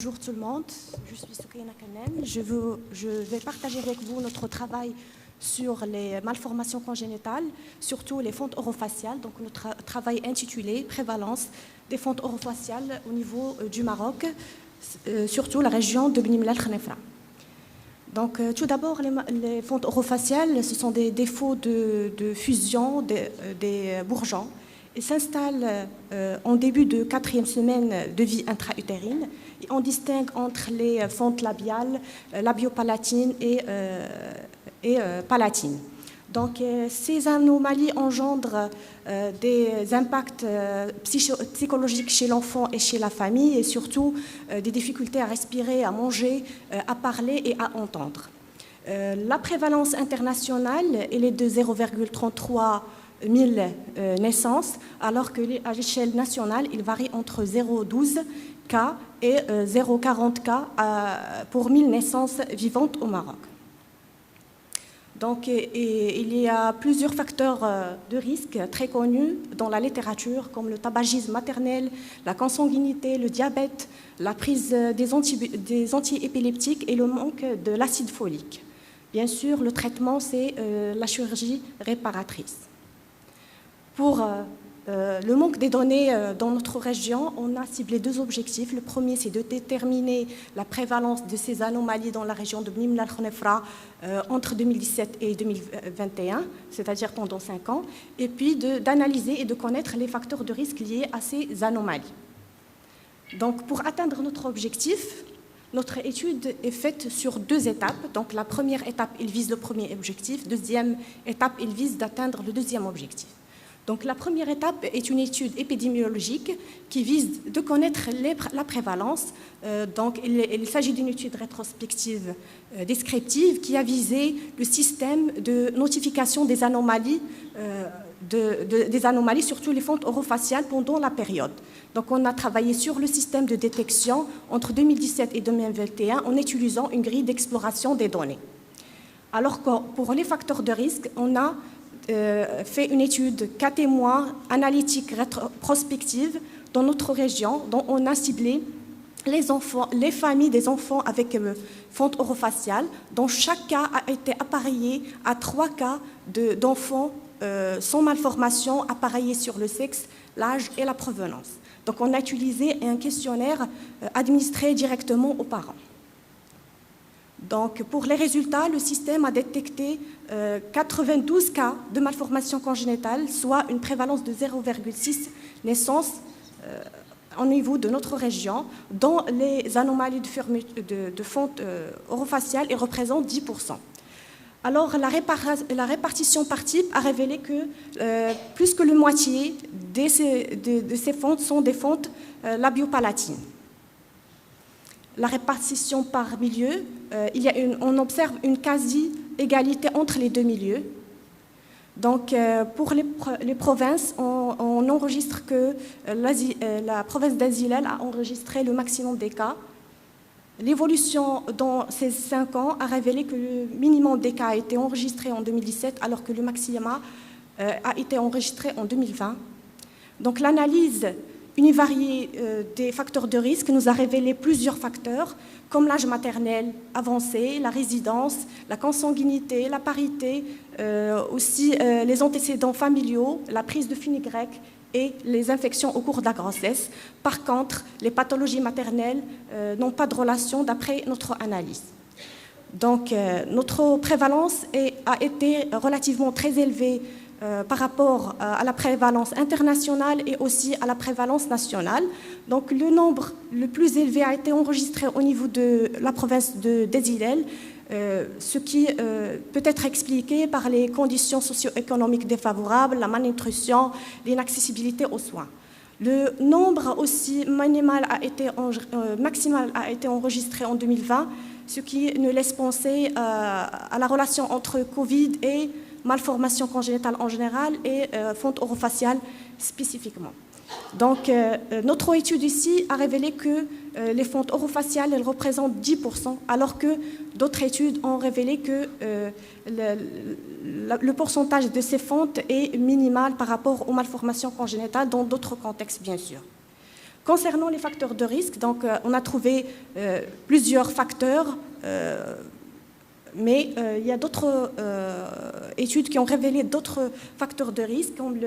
Bonjour tout le monde, je suis Soukaina Kanem. Je vais partager avec vous notre travail sur les malformations congénitales, surtout les fentes orofaciales. Donc notre travail intitulé Prévalence des fentes orofaciales au niveau du Maroc, surtout la région de Bni Mellal Khenefra. Donc tout d'abord, les fentes orofaciales, ce sont des défauts de fusion des bourgeons. Ils s'installent en début de 4e semaine de vie intra-utérine. Et on distingue entre les fentes labiales, labiopalatines et palatines. Donc ces anomalies engendrent des impacts psychologiques chez l'enfant et chez la famille, et surtout des difficultés à respirer, à manger, à parler et à entendre. La prévalence internationale elle est de 0,33 000 naissances, alors qu'à l'échelle nationale, il varie entre 0,12 cas et 0,40 cas pour 1000 naissances vivantes au Maroc. Donc, il y a plusieurs facteurs de risque très connus dans la littérature, comme le tabagisme maternel, la consanguinité, le diabète, la prise des antiépileptiques et le manque de l'acide folique. Bien sûr, le traitement, c'est la chirurgie réparatrice. Pour le manque des données dans notre région, on a ciblé deux objectifs. Le premier, c'est de déterminer la prévalence de ces anomalies dans la région de Bni Mellal Khenefra entre 2017 et 2021, c'est-à-dire pendant 5 ans, et puis d'analyser et de connaître les facteurs de risque liés à ces anomalies. Donc, pour atteindre notre objectif, notre étude est faite sur 2 étapes. Donc, la première étape, il vise le premier objectif. Deuxième étape, il vise d'atteindre le deuxième objectif. Donc, la première étape est une étude épidémiologique qui vise de connaître la prévalence. Donc, il s'agit d'une étude rétrospective descriptive qui a visé le système de notification des anomalies, surtout les fentes orofaciales pendant la période. Donc, on a travaillé sur le système de détection entre 2017 et 2021 en utilisant une grille d'exploration des données. Alors que pour les facteurs de risque, on a fait une étude 4 mois analytique prospective dans notre région, dont on a ciblé les familles des enfants avec fente orofaciale, dont chaque cas a été appareillé à 3 cas d'enfants sans malformation appareillés sur le sexe, l'âge et la provenance. Donc on a utilisé un questionnaire administré directement aux parents. Donc, pour les résultats, le système a détecté 92 cas de malformation congénitale, soit une prévalence de 0,6 naissances au niveau de notre région, dont les anomalies de fente orofaciale représentent 10%. Alors, la répartition par type a révélé que plus que la moitié de ces fentes sont des fentes labiopalatines. La répartition par milieu, on observe une quasi-égalité entre les 2 milieux. Donc, pour les provinces, on enregistre que la province d'Azilal a enregistré le maximum des cas. L'évolution dans ces 5 ans a révélé que le minimum des cas a été enregistré en 2017, alors que le maximum a été enregistré en 2020. Donc, l'analyse univariée des facteurs de risque nous a révélé plusieurs facteurs, comme l'âge maternel avancé, la résidence, la consanguinité, la parité, aussi les antécédents familiaux, la prise de fenugrec et les infections au cours de la grossesse. Par contre, les pathologies maternelles n'ont pas de relation d'après notre analyse. Donc, notre prévalence a été relativement très élevée par rapport à la prévalence internationale et aussi à la prévalence nationale. Donc, le nombre le plus élevé a été enregistré au niveau de la province d'Azilal, ce qui peut être expliqué par les conditions socio-économiques défavorables, la malnutrition, l'inaccessibilité aux soins. Le nombre aussi maximal a été enregistré en 2020, ce qui nous laisse penser à la relation entre Covid et malformations congénitales en général et fente orofaciale spécifiquement. Donc, notre étude ici a révélé que les fentes orofaciales elles représentent 10%, alors que d'autres études ont révélé que le pourcentage de ces fentes est minimal par rapport aux malformations congénitales dans d'autres contextes, bien sûr. Concernant les facteurs de risque, donc, on a trouvé plusieurs facteurs, mais il y a d'autres études qui ont révélé d'autres facteurs de risque, comme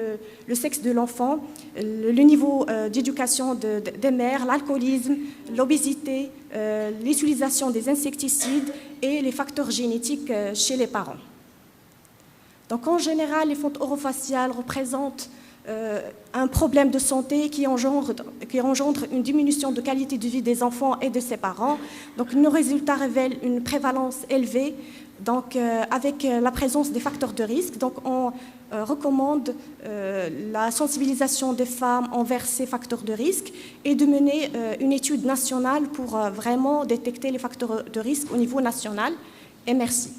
le sexe de l'enfant, le niveau d'éducation des mères, l'alcoolisme, l'obésité, l'utilisation des insecticides et les facteurs génétiques chez les parents. Donc, en général, les fentes orofaciales représentent un problème de santé qui engendre une diminution de qualité de vie des enfants et de ses parents. Donc, nos résultats révèlent une prévalence élevée, donc, avec la présence des facteurs de risque. Donc, on recommande la sensibilisation des femmes envers ces facteurs de risque et de mener une étude nationale pour vraiment détecter les facteurs de risque au niveau national. Et merci.